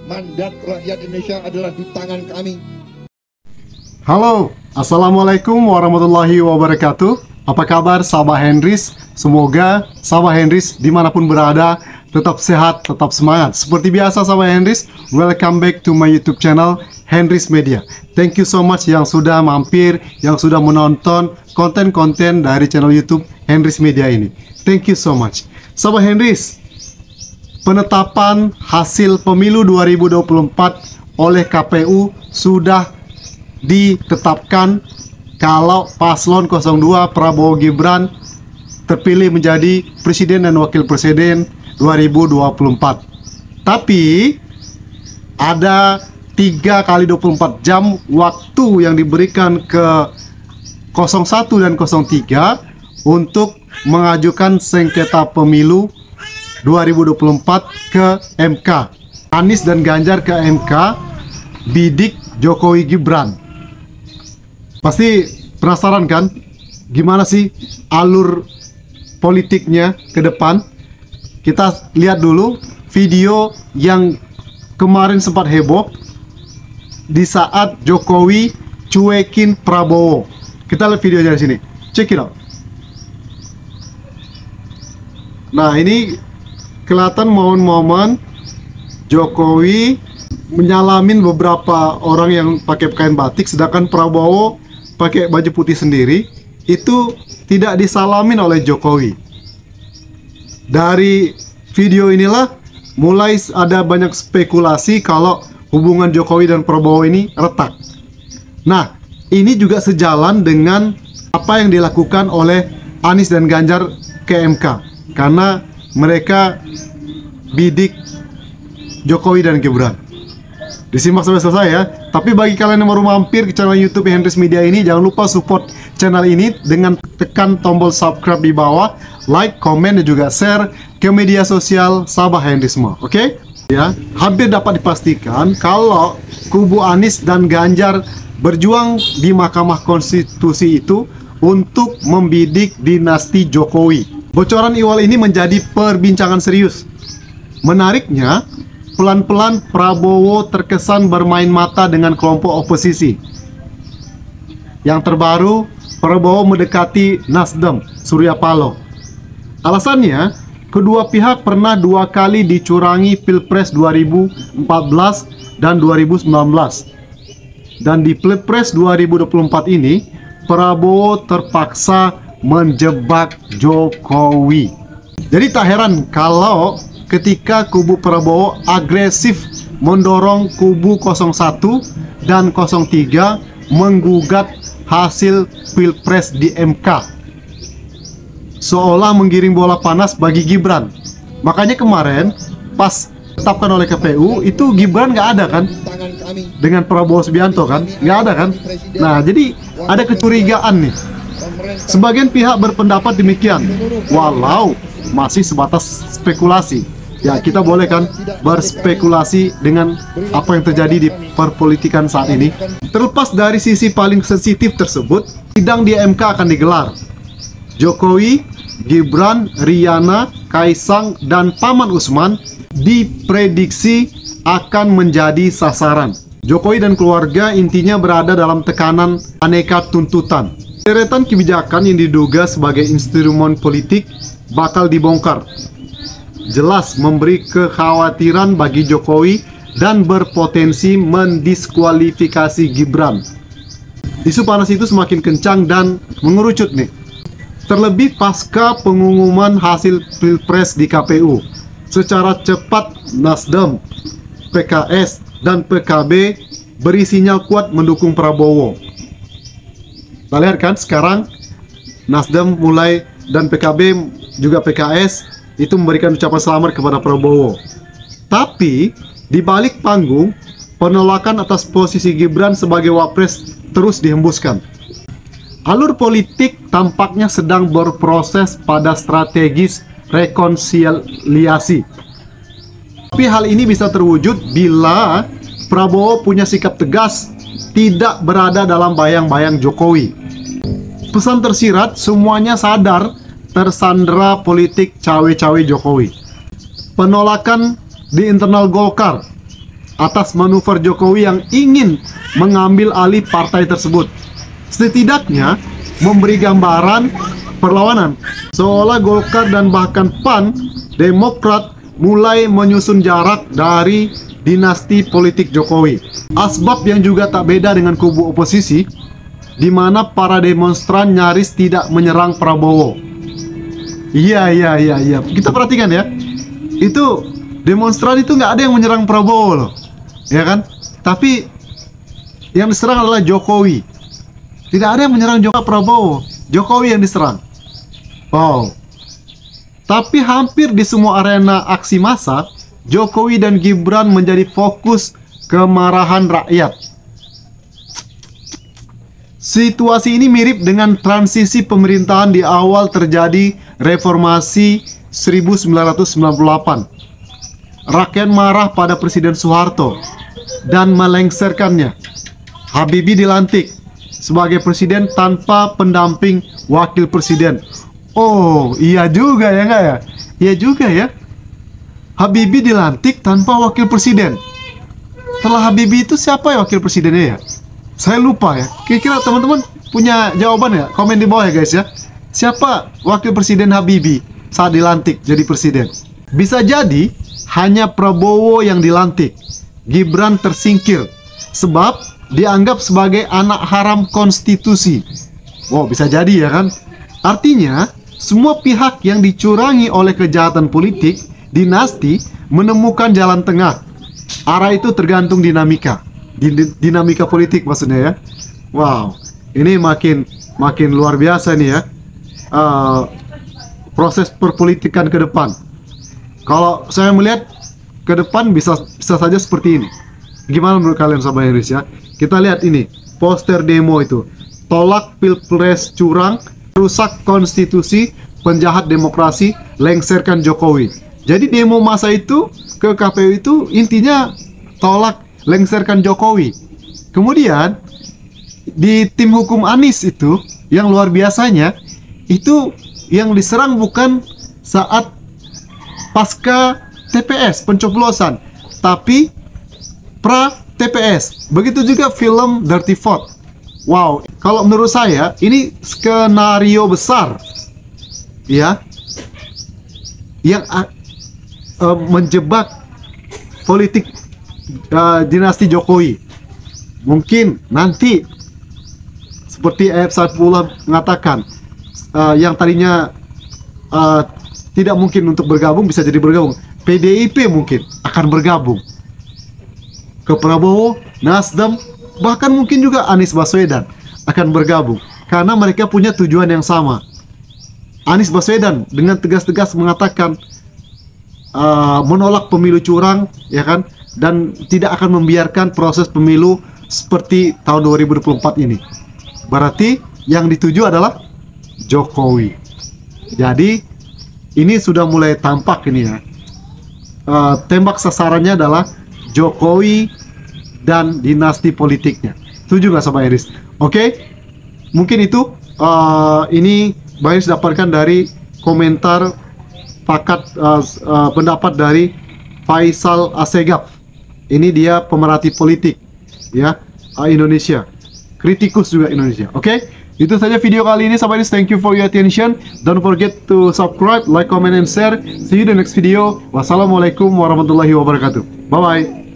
Mandat rakyat Indonesia adalah di tangan kami. Halo, Assalamualaikum warahmatullahi wabarakatuh. Apa kabar sahabat Henrys? Semoga sahabat Henrys dimanapun berada tetap sehat, tetap semangat. Seperti biasa sahabat Henrys, welcome back to my YouTube channel Henrys Media. Thank you so much yang sudah mampir, yang sudah menonton konten-konten dari channel YouTube Henrys Media ini. Thank you so much. Sahabat Henrys, penetapan hasil pemilu 2024 oleh KPU sudah ditetapkan kalau paslon 02 Prabowo Gibran terpilih menjadi presiden dan wakil presiden 2024. Tapi ada 3 kali 24 jam waktu yang diberikan ke 01 dan 03 untuk mengajukan sengketa pemilu 2024 ke MK. Anies dan Ganjar ke MK, bidik Jokowi Gibran. Pasti penasaran kan gimana sih alur politiknya ke depan? Kita lihat dulu video yang kemarin sempat heboh di saat Jokowi cuekin Prabowo. Kita lihat videonya di sini. Check it out. Nah, ini kelihatan momen-momen Jokowi menyalamin beberapa orang yang pakai kain batik, sedangkan Prabowo pakai baju putih sendiri. Itu tidak disalamin oleh Jokowi. Dari video inilah mulai ada banyak spekulasi kalau hubungan Jokowi dan Prabowo ini retak. Nah, ini juga sejalan dengan apa yang dilakukan oleh Anies dan Ganjar ke MK, karena mereka bidik Jokowi dan Gibran. Disimak sampai selesai ya. Tapi bagi kalian yang baru mampir ke channel YouTube Henrys Media ini, jangan lupa support channel ini dengan tekan tombol subscribe di bawah, like, komen, dan juga share ke media sosial sahabat Henrys semua. Oke? Ya, hampir dapat dipastikan kalau kubu Anies dan Ganjar berjuang di Mahkamah Konstitusi itu untuk membidik dinasti Jokowi. Bocoran iwal ini menjadi perbincangan serius. Menariknya, pelan-pelan Prabowo terkesan bermain mata dengan kelompok oposisi. Yang terbaru, Prabowo mendekati Nasdem, Surya Paloh. Alasannya, kedua pihak pernah 2 kali dicurangi Pilpres 2014 dan 2019. Dan di Pilpres 2024 ini, Prabowo terpaksa menjebak Jokowi. Jadi tak heran kalau ketika kubu Prabowo agresif mendorong kubu 01 dan 03 menggugat hasil Pilpres di MK, seolah menggiring bola panas bagi Gibran. Makanya kemarin pas ditetapkan oleh KPU itu Gibran nggak ada kan dengan Prabowo Subianto kan, nggak ada kan. Nah, jadi ada kecurigaan nih. Sebagian pihak berpendapat demikian, walau masih sebatas spekulasi. Ya, kita boleh kan berspekulasi dengan apa yang terjadi di perpolitikan saat ini. Terlepas dari sisi paling sensitif tersebut, sidang di MK akan digelar. Jokowi, Gibran, Riana, Kaisang, dan Paman Usman diprediksi akan menjadi sasaran. Jokowi dan keluarga intinya berada dalam tekanan aneka tuntutan. Deretan kebijakan yang diduga sebagai instrumen politik bakal dibongkar. Jelas memberi kekhawatiran bagi Jokowi dan berpotensi mendiskualifikasi Gibran. Isu panas itu semakin kencang dan mengerucut nih. Terlebih pasca pengumuman hasil Pilpres di KPU. Secara cepat Nasdem, PKS, dan PKB beri sinyal kuat mendukung Prabowo. Kita lihat kan sekarang Nasdem mulai dan PKB juga PKS itu memberikan ucapan selamat kepada Prabowo. Tapi di balik panggung, penolakan atas posisi Gibran sebagai wapres terus dihembuskan. Alur politik tampaknya sedang berproses pada strategis rekonsiliasi. Tapi hal ini bisa terwujud bila Prabowo punya sikap tegas, tidak berada dalam bayang-bayang Jokowi. Pesan tersirat, semuanya sadar tersandera politik cawe-cawe Jokowi. Penolakan di internal Golkar atas manuver Jokowi yang ingin mengambil alih partai tersebut. Setidaknya memberi gambaran perlawanan, seolah Golkar dan bahkan PAN, Demokrat mulai menyusun jarak dari dinasti politik Jokowi. Asbab yang juga tak beda dengan kubu oposisi, di mana para demonstran nyaris tidak menyerang Prabowo. Iya. Kita perhatikan ya, itu demonstran itu nggak ada yang menyerang Prabowo loh, ya kan? Tapi yang diserang adalah Jokowi. Tidak ada yang menyerang Prabowo, Jokowi yang diserang. Wow. Tapi hampir di semua arena aksi massa, Jokowi dan Gibran menjadi fokus kemarahan rakyat. Situasi ini mirip dengan transisi pemerintahan di awal terjadi reformasi 1998. Rakyat marah pada Presiden Soeharto dan melengsarkannya. Habibie dilantik sebagai presiden tanpa pendamping wakil presiden. Oh, iya juga ya, nggak ya? Iya juga ya. Habibie dilantik tanpa wakil presiden. Setelah Habibie itu siapa ya wakil presidennya ya? Saya lupa ya. Kira-kira teman-teman punya jawaban ya? Komen di bawah ya guys ya. Siapa wakil presiden Habibie saat dilantik jadi presiden? Bisa jadi hanya Prabowo yang dilantik. Gibran tersingkir sebab dianggap sebagai anak haram konstitusi. Wow, bisa jadi ya kan? Artinya semua pihak yang dicurangi oleh kejahatan politik dinasti menemukan jalan tengah. Arah itu tergantung dinamika. Dinamika politik maksudnya ya. Wow, ini makin luar biasa nih ya. Proses perpolitikan ke depan. Kalau saya melihat ke depan bisa saja seperti ini. Gimana menurut kalian sahabat Indonesia? Kita lihat ini, poster demo itu. Tolak Pilpres curang, rusak konstitusi, penjahat demokrasi, lengserkan Jokowi. Jadi demo masa itu ke KPU itu intinya tolak, lengserkan Jokowi. Kemudian di tim hukum Anies itu yang luar biasanya itu yang diserang bukan saat pasca TPS pencoblosan, tapi pra TPS. Begitu juga film Dirty Fort. Wow, kalau menurut saya ini skenario besar ya yang menjebak politik dinasti Jokowi. Mungkin nanti seperti Ayub Saifullah mengatakan yang tadinya tidak mungkin untuk bergabung bisa jadi bergabung. PDIP mungkin akan bergabung ke Prabowo, Nasdem, bahkan mungkin juga Anies Baswedan akan bergabung karena mereka punya tujuan yang sama. Anies Baswedan dengan tegas-tegas mengatakan menolak pemilu curang, ya kan, dan tidak akan membiarkan proses pemilu seperti tahun 2024 ini. Berarti yang dituju adalah Jokowi. Jadi ini sudah mulai tampak ini ya. Tembak sasarannya adalah Jokowi dan dinasti politiknya. Setuju nggak sama Iris? Oke, mungkin itu ini Iris dapatkan dari komentar pendapat dari Faisal Assegaf. Ini dia pemerhati politik ya, Indonesia, kritikus juga Indonesia. Oke, itu saja video kali ini sampai Thank you for your attention. Don't forget to subscribe, like, comment, and share. See you in the next video. Wassalamualaikum warahmatullahi wabarakatuh. Bye bye.